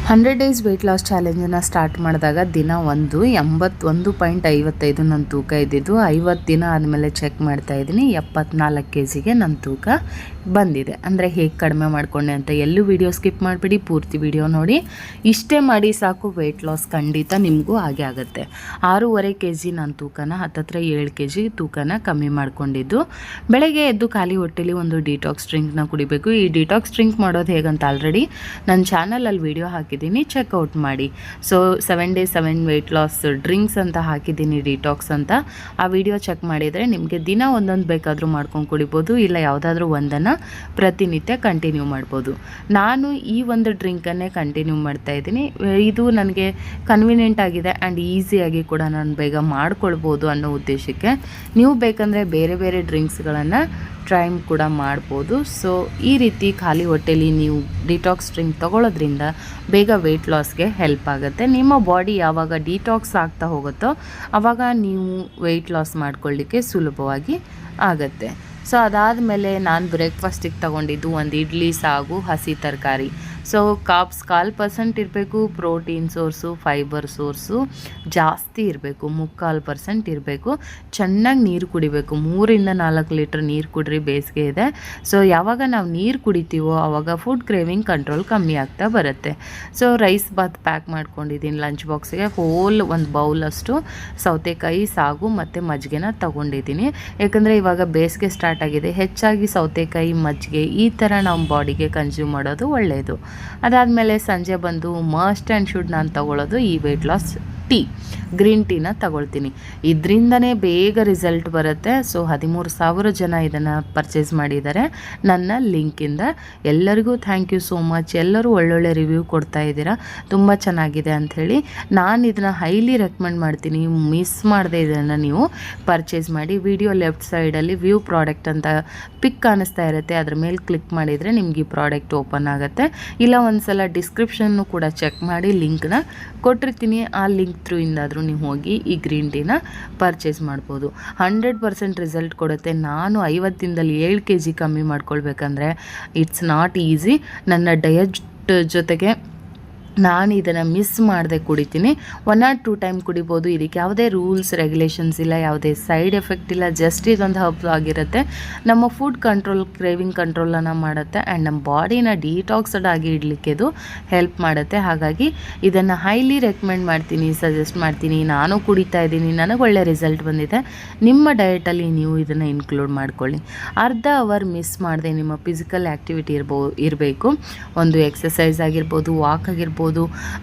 100 days wait loss ಚಾಲೆಂಜನ್ನು start ಮಾಡಿದಾಗ ದಿನ 81.55 ನನ್ನ ತೂಕ ಇದ್ದಿದ್ದು. 50 ದಿನ ಆದಮೇಲೆ ಚೆಕ್ ಮಾಡ್ತಾ ಇದ್ದೀನಿ, 74 kgಗೆ ನನ್ನ ತೂಕ ಬಂದಿದೆ. ಅಂದರೆ ಹೇಗೆ ಕಡಿಮೆ ಮಾಡಿಕೊಂಡೆ ಅಂತ ಎಲ್ಲೂ ವಿಡಿಯೋ ಸ್ಕಿಪ್ ಮಾಡಿಬಿಡಿ, ಪೂರ್ತಿ ವಿಡಿಯೋ ನೋಡಿ. ಇಷ್ಟೇ ಮಾಡಿ ಸಾಕು, ವೆಯ್ಟ್ ಲಾಸ್ ಖಂಡಿತ ನಿಮಗೂ ಹಾಗೆ ಆಗುತ್ತೆ. 6.5 kg ನನ್ನ ತೂಕನ ಹತ್ತತ್ರ 7 kg ತೂಕನ ಕಮ್ಮಿ ಮಾಡಿಕೊಂಡಿದ್ದು. ಬೆಳಗ್ಗೆ ಎದ್ದು ಖಾಲಿ ಹೊಟ್ಟೆಲಿ ಒಂದು ಡಿಟಾಕ್ಸ್ ಡ್ರಿಂಕ್ನ ಕುಡಿಬೇಕು. ಈ ಡಿಟಾಕ್ಸ್ ಡ್ರಿಂಕ್ ಮಾಡೋದು ಹೇಗಂತ ಆಲ್ರೆಡಿ ನನ್ನ ಚಾನಲಲ್ಲಿ ವಿಡಿಯೋ ಹಾಕಿದ್ದೀನಿ, ಚೆಕ್ಔಟ್ ಮಾಡಿ. So 7 days 7 weight loss drinks ಅಂತ ಹಾಕಿದ್ದೀನಿ, ಡಿಟಾಕ್ಸ್ ಅಂತ. ಆ ವಿಡಿಯೋ ಚೆಕ್ ಮಾಡಿದರೆ ನಿಮಗೆ ದಿನ ಒಂದೊಂದು ಬೇಕಾದರೂ ಮಾಡ್ಕೊಂಡು ಕುಡಿಬೋದು, ಇಲ್ಲ ಯಾವುದಾದ್ರೂ ಒಂದನ್ನು ಪ್ರತಿನಿತ್ಯ ಕಂಟಿನ್ಯೂ ಮಾಡ್ಬೋದು. ನಾನು ಈ ಒಂದು ಡ್ರಿಂಕನ್ನೇ ಕಂಟಿನ್ಯೂ ಮಾಡ್ತಾಯಿದ್ದೀನಿ. ಇದು ನನಗೆ ಕನ್ವಿನಿಯೆಂಟ್ ಆಗಿದೆ ಆ್ಯಂಡ್ ಈಸಿಯಾಗಿ ಕೂಡ ನಾನು ಬೇಗ ಮಾಡ್ಕೊಳ್ಬೋದು ಅನ್ನೋ ಉದ್ದೇಶಕ್ಕೆ. ನೀವು ಬೇಕಂದರೆ ಬೇರೆ ಬೇರೆ ಡ್ರಿಂಕ್ಸ್ಗಳನ್ನು ಟ್ರೈ ಕೂಡ ಮಾಡ್ಬೋದು. ಸೊ ಈ ರೀತಿ ಖಾಲಿ ಹೊಟ್ಟೆಲಿ ನೀವು ಡಿಟಾಕ್ಸ್ ಡ್ರಿಂಕ್ ತೊಗೊಳ್ಳೋದ್ರಿಂದ ಬೇಗ ವೆಯ್ಟ್ ಲಾಸ್ಗೆ ಹೆಲ್ಪ್ ಆಗುತ್ತೆ. ನಿಮ್ಮ ಬಾಡಿ ಯಾವಾಗ ಡಿಟಾಕ್ಸ್ ಆಗ್ತಾ ಹೋಗುತ್ತೋ ಆವಾಗ ನೀವು ವೆಯ್ಟ್ ಲಾಸ್ ಮಾಡ್ಕೊಳ್ಳಿಕ್ಕೆ ಸುಲಭವಾಗಿ ಆಗುತ್ತೆ. ಸೊ ಅದಾದಮೇಲೆ ನಾನು ಬ್ರೇಕ್ಫಾಸ್ಟಿಗೆ ತೊಗೊಂಡಿದ್ದು ಒಂದು ಇಡ್ಲಿ, ಸಾಗು, ಹಸಿ ತರಕಾರಿ. ಸೊ ಕಾರ್ಬ್ಸ್ 1/4% ಇರಬೇಕು, ಪ್ರೋಟೀನ್ ಸೋರ್ಸು, ಫೈಬರ್ ಸೋರ್ಸು ಜಾಸ್ತಿ ಇರಬೇಕು, 3/4% ಇರಬೇಕು. ಚೆನ್ನಾಗಿ ನೀರು ಕುಡಿಬೇಕು, 3 ಇಂದ 4 ಲೀಟ್ರ್ ನೀರು ಕುಡ್ರಿ, ಬೇಸಿಗೆ ಇದೆ. ಸೊ ಯಾವಾಗ ನಾವು ನೀರು ಕುಡಿತೀವೋ ಆವಾಗ ಫುಡ್ ಕ್ರೇವಿಂಗ್ ಕಂಟ್ರೋಲ್ ಕಮ್ಮಿ ಆಗ್ತಾ ಬರುತ್ತೆ. ಸೊ ರೈಸ್ ಬಾತ್ ಪ್ಯಾಕ್ ಮಾಡ್ಕೊಂಡಿದ್ದೀನಿ ಲಂಚ್ ಬಾಕ್ಸಿಗೆ. ಹೋಲ್ ಒಂದು ಬೌಲಷ್ಟು ಸೌತೆಕಾಯಿ, ಸಾಗು ಮತ್ತು ಮಜ್ಜಿಗೆನ ತೊಗೊಂಡಿದ್ದೀನಿ. ಯಾಕಂದರೆ ಇವಾಗ ಬೇಸಿಗೆ ಸ್ಟಾರ್ಟ್ ಆಗಿದೆ, ಹೆಚ್ಚಾಗಿ ಸೌತೆಕಾಯಿ, ಮಜ್ಜಿಗೆ ಈ ಥರ ನಮ್ಮ ಬಾಡಿಗೆ ಕನ್ಸ್ಯೂಮ್ ಮಾಡೋದು ಒಳ್ಳೆಯದು. ಅದಾದಮೇಲೆ ಸಂಜೆ ಬಂದು ಮಸ್ಟ್ ಆ್ಯಂಡ್ ಶುಡ್ ನಾನು ತೊಗೊಳ್ಳೋದು ಈ ವೆಯ್ಟ್ ಲಾಸ್ ಟೀ, ಗ್ರೀನ್ ಟೀನ ತಗೊಳ್ತೀನಿ. ಇದರಿಂದನೇ ಬೇಗ ರಿಸಲ್ಟ್ ಬರುತ್ತೆ. ಸೊ 13,000 ಜನ ಇದನ್ನು ಪರ್ಚೇಸ್ ಮಾಡಿದ್ದಾರೆ ನನ್ನ ಲಿಂಕಿಂದ. ಎಲ್ಲರಿಗೂ ಥ್ಯಾಂಕ್ ಯು ಸೋ ಮಚ್. ಎಲ್ಲರೂ ಒಳ್ಳೊಳ್ಳೆ ರಿವ್ಯೂ ಕೊಡ್ತಾ ಇದ್ದೀರಾ, ತುಂಬ ಚೆನ್ನಾಗಿದೆ ಅಂಥೇಳಿ. ನಾನು ಇದನ್ನು ಹೈಲಿ ರೆಕಮೆಂಡ್ ಮಾಡ್ತೀನಿ. ಮಿಸ್ ಮಾಡದೆ ಇದನ್ನು ನೀವು ಪರ್ಚೇಸ್ ಮಾಡಿ. ವಿಡಿಯೋ ಲೆಫ್ಟ್ ಸೈಡಲ್ಲಿ ವ್ಯೂ ಪ್ರಾಡಕ್ಟ್ ಅಂತ ಪಿಕ್ ಕಾಣಿಸ್ತಾ ಇರುತ್ತೆ, ಅದ್ರ ಮೇಲೆ ಕ್ಲಿಕ್ ಮಾಡಿದರೆ ನಿಮ್ಗೆ ಈ ಪ್ರಾಡಕ್ಟ್ ಓಪನ್ ಆಗುತ್ತೆ. ಇಲ್ಲ ಒಂದು ಸಲ ಡಿಸ್ಕ್ರಿಪ್ಷನ್ನು ಕೂಡ ಚೆಕ್ ಮಾಡಿ, ಲಿಂಕ್ನ ಕೊಟ್ಟಿರ್ತೀನಿ. ಆ ಲಿಂಕ್ ಥ್ರೂ ಇಂದಾದರೂ ನೀವು ಹೋಗಿ ಈ ಗ್ರೀನ್ ಟೀನ ಪರ್ಚೇಸ್ ಮಾಡ್ಬೋದು. 100% ರಿಸಲ್ಟ್ ಕೊಡುತ್ತೆ. ನಾನು 50 ದಿನದಲ್ಲಿ 7 kg ಕಮ್ಮಿ ಮಾಡ್ಕೊಳ್ಬೇಕಂದ್ರೆ ಇಟ್ಸ್ ನಾಟ್ ಈಸಿ. ನನ್ನ ಡಯಟ್ ಜೊತೆಗೆ ನಾನು ಇದನ್ನು ಮಿಸ್ ಮಾಡದೆ ಕುಡಿತೀನಿ. 1 or 2 ಟೈಮ್ ಕುಡಿಬೋದು. ಇದಕ್ಕೆ ಯಾವುದೇ ರೂಲ್ಸ್ ರೆಗ್ಯುಲೇಷನ್ಸ್ ಇಲ್ಲ, ಯಾವುದೇ ಸೈಡ್ ಎಫೆಕ್ಟ್ ಇಲ್ಲ. ಜಸ್ಟ್ ಇದೊಂದು ಹಬ್ ಆಗಿರುತ್ತೆ. ನಮ್ಮ ಫುಡ್ ಕಂಟ್ರೋಲ್, ಕ್ರೇವಿಂಗ್ ಕಂಟ್ರೋಲನ್ನು ಮಾಡುತ್ತೆ ಆ್ಯಂಡ್ ನಮ್ಮ ಬಾಡಿನ ಡಿಟಾಕ್ಸ್ಡ್ ಆಗಿ ಇಡಲಿಕ್ಕೆ ಇದು ಹೆಲ್ಪ್ ಮಾಡುತ್ತೆ. ಹಾಗಾಗಿ ಇದನ್ನು ಹೈಲಿ ರೆಕಮೆಂಡ್ ಮಾಡ್ತೀನಿ, ಸಜೆಸ್ಟ್ ಮಾಡ್ತೀನಿ. ನಾನು ಕುಡಿತಾ ಇದ್ದೀನಿ, ನನಗೆ ಒಳ್ಳೆ ರಿಸಲ್ಟ್ ಬಂದಿದೆ. ನಿಮ್ಮ ಡಯಟಲ್ಲಿ ನೀವು ಇದನ್ನು ಇನ್ಕ್ಲೂಡ್ ಮಾಡ್ಕೊಳ್ಳಿ. ಅರ್ಧ ಅವರ್ ಮಿಸ್ ಮಾಡದೆ ನಿಮ್ಮ ಫಿಸಿಕಲ್ ಆ್ಯಕ್ಟಿವಿಟಿ ಇರಬೇಕು. ಒಂದು ಎಕ್ಸಸೈಸ್ ಆಗಿರ್ಬೋದು, ವಾಕ್ ಆಗಿರ್ಬೋದು,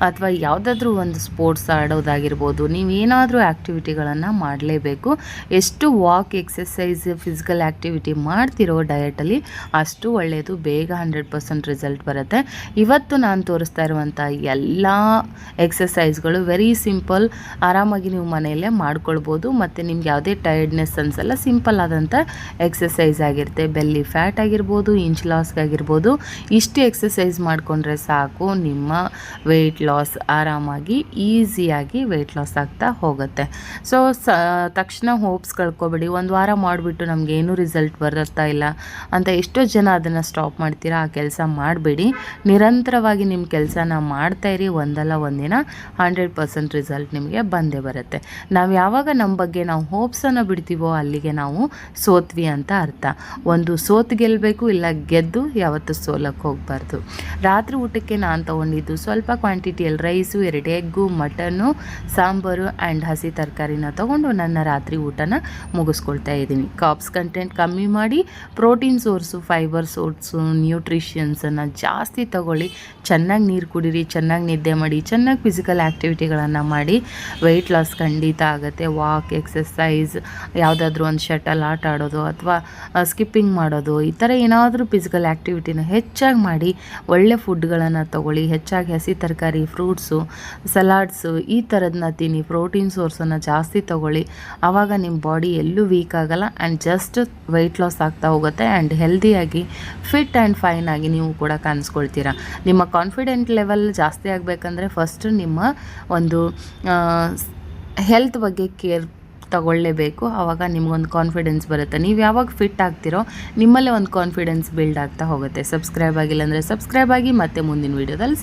ಅಥವಾ ಯಾವುದಾದ್ರೂ ಒಂದು ಸ್ಪೋರ್ಟ್ಸ್ ಆಡೋದಾಗಿರ್ಬೋದು. ನೀವೇನಾದರೂ ಆ್ಯಕ್ಟಿವಿಟಿಗಳನ್ನು ಮಾಡಲೇಬೇಕು. ಎಷ್ಟು ವಾಕ್, ಎಕ್ಸಸೈಸ್, ಫಿಸಿಕಲ್ ಆ್ಯಕ್ಟಿವಿಟಿ ಮಾಡ್ತಿರೋ ಡಯಟಲ್ಲಿ ಅಷ್ಟು ಒಳ್ಳೆಯದು. ಬೇಗ 100% ರಿಸಲ್ಟ್ ಬರುತ್ತೆ. ಇವತ್ತು ನಾನು ತೋರಿಸ್ತಾ ಇರುವಂಥ ಎಲ್ಲ ಎಕ್ಸಸೈಸ್ಗಳು ವೆರಿ ಸಿಂಪಲ್, ಆರಾಮಾಗಿ ನೀವು ಮನೆಯಲ್ಲೇ ಮಾಡ್ಕೊಳ್ಬೋದು. ಮತ್ತು ನಿಮ್ಗೆ ಯಾವುದೇ ಟಯರ್ಡ್ನೆಸ್ ಅನಿಸಲ್ಲ. ಸಿಂಪಲ್ ಆದಂಥ ಎಕ್ಸಸೈಸ್ ಆಗಿರುತ್ತೆ. ಬೆಲ್ಲಿ ಫ್ಯಾಟ್ ಆಗಿರ್ಬೋದು, ಇಂಚ್ ಲಾಸ್ಗಾಗಿರ್ಬೋದು, ಇಷ್ಟು ಎಕ್ಸಸೈಸ್ ಮಾಡಿಕೊಂಡ್ರೆ ಸಾಕು, ನಿಮ್ಮ ವೆಯ್ಟ್ ಲಾಸ್ ಆರಾಮಾಗಿ ಈಸಿಯಾಗಿ ವೆಯ್ಟ್ ಲಾಸ್ ಆಗ್ತಾ ಹೋಗುತ್ತೆ. ಸೊ ತಕ್ಷಣ ಹೋಪ್ಸ್ ಕಳ್ಕೊಬೇಡಿ. ಒಂದು ವಾರ ಮಾಡಿಬಿಟ್ಟು ನಮಗೇನು ರಿಸಲ್ಟ್ ಬರುತ್ತಾ ಇಲ್ಲ ಅಂತ ಎಷ್ಟೋ ಜನ ಅದನ್ನು ಸ್ಟಾಪ್ ಮಾಡ್ತೀರಾ. ಆ ಕೆಲಸ ಮಾಡಬೇಡಿ. ನಿರಂತರವಾಗಿ ನಿಮ್ಮ ಕೆಲಸನ ಮಾಡ್ತಾಯಿರಿ. ಒಂದಲ್ಲ ಒಂದಿನ 100% ರಿಸಲ್ಟ್ ನಿಮಗೆ ಬಂದೇ ಬರುತ್ತೆ. ನಾವು ಯಾವಾಗ ನಮ್ಮ ಬಗ್ಗೆ ನಾವು ಹೋಪ್ಸನ್ನು ಬಿಡ್ತೀವೋ ಅಲ್ಲಿಗೆ ನಾವು ಸೋತ್ವಿ ಅಂತ ಅರ್ಥ. ಒಂದು ಸೋತು ಗೆಲ್ಲಬೇಕು, ಇಲ್ಲ ಗೆದ್ದು ಯಾವತ್ತೂ ಸೋಲಕ್ಕೆ ಹೋಗಬಾರ್ದು. ರಾತ್ರಿ ಊಟಕ್ಕೆ ನಾನು ತೊಗೊಂಡಿದ್ದು ಸ್ವಲ್ಪ ಕ್ವಾಂಟಿಟಿಯಲ್ಲಿ rice, 2 egg, mutton, sambar and ಹಸಿ ತರಕಾರಿನ ತೊಗೊಂಡು ನನ್ನ ರಾತ್ರಿ ಊಟನ ಮುಗಿಸ್ಕೊಳ್ತಾ ಇದ್ದೀನಿ. ಕಾರ್ಬ್ಸ್ ಕಂಟೆಂಟ್ ಕಮ್ಮಿ ಮಾಡಿ, ಪ್ರೋಟೀನ್ ಸೋರ್ಸು, ಫೈಬರ್ ಸೋರ್ಸು, ನ್ಯೂಟ್ರಿಷನ್ಸನ್ನು ಜಾಸ್ತಿ ತೊಗೊಳ್ಳಿ. ಚೆನ್ನಾಗಿ ನೀರು ಕುಡೀರಿ, ಚೆನ್ನಾಗಿ ನಿದ್ದೆ ಮಾಡಿ, ಚೆನ್ನಾಗಿ ಫಿಸಿಕಲ್ ಆ್ಯಕ್ಟಿವಿಟಿಗಳನ್ನು ಮಾಡಿ. ವೆಯ್ಟ್ ಲಾಸ್ ಖಂಡಿತ ಆಗುತ್ತೆ. ವಾಕ್, ಎಕ್ಸಸೈಸ್, ಯಾವುದಾದ್ರೂ ಒಂದು ಶಟಲ್ ಆಟ ಆಡೋದು ಅಥವಾ ಸ್ಕಿಪ್ಪಿಂಗ್ ಮಾಡೋದು, ಈ ಥರ ಏನಾದರೂ ಫಿಸಿಕಲ್ ಆ್ಯಕ್ಟಿವಿಟಿನ ಹೆಚ್ಚಾಗಿ ಮಾಡಿ. ಒಳ್ಳೆ ಫುಡ್ಗಳನ್ನು ತೊಗೊಳ್ಳಿ, ಹೆಚ್ಚಾಗಿ ಹಸಿ ತರಕಾರಿ, ಫ್ರೂಟ್ಸು, ಸಲಾಡ್ಸು ಈ ಥರದನ್ನ ತಿನ್ನಿ. ಪ್ರೋಟೀನ್ ಸೋರ್ಸನ್ನು ಜಾಸ್ತಿ ತೊಗೊಳ್ಳಿ. ಆವಾಗ ನಿಮ್ಮ ಬಾಡಿ ಎಲ್ಲೂ ವೀಕ್ ಆಗೋಲ್ಲ ಆ್ಯಂಡ್ ಜಸ್ಟ್ ವೆಯ್ಟ್ ಲಾಸ್ ಆಗ್ತಾ ಹೋಗುತ್ತೆ ಆ್ಯಂಡ್ ಹೆಲ್ದಿಯಾಗಿ, ಫಿಟ್ ಆ್ಯಂಡ್ ಫೈನ್ ಆಗಿ ನೀವು ಕೂಡ ಕಾಣಿಸ್ಕೊಳ್ತೀರಾ. ನಿಮ್ಮ ಕಾನ್ಫಿಡೆಂಟ್ ಲೆವೆಲ್ ಜಾಸ್ತಿ ಆಗಬೇಕಂದ್ರೆ ಫಸ್ಟ್ ನಿಮ್ಮ ಒಂದು ಹೆಲ್ತ್ ಬಗ್ಗೆ ಕೇರ್ ತಗೊಳ್ಳೇಬೇಕು. ಆವಾಗ ನಿಮಗೊಂದು ಕಾನ್ಫಿಡೆನ್ಸ್ ಬರುತ್ತೆ. ನೀವು ಯಾವಾಗ ಫಿಟ್ ಆಗ್ತಿರೋ ನಿಮ್ಮಲ್ಲೇ ಒಂದು ಕಾನ್ಫಿಡೆನ್ಸ್ ಬಿಲ್ಡ್ ಆಗ್ತಾ ಹೋಗುತ್ತೆ. ಸಬ್ಸ್ಕ್ರೈಬ್ ಆಗಿಲ್ಲ ಅಂದರೆ ಸಬ್ಸ್ಕ್ರೈಬ್ ಆಗಿ, ಮತ್ತೆ ಮುಂದಿನ ವೀಡಿಯೋದಲ್ಲಿ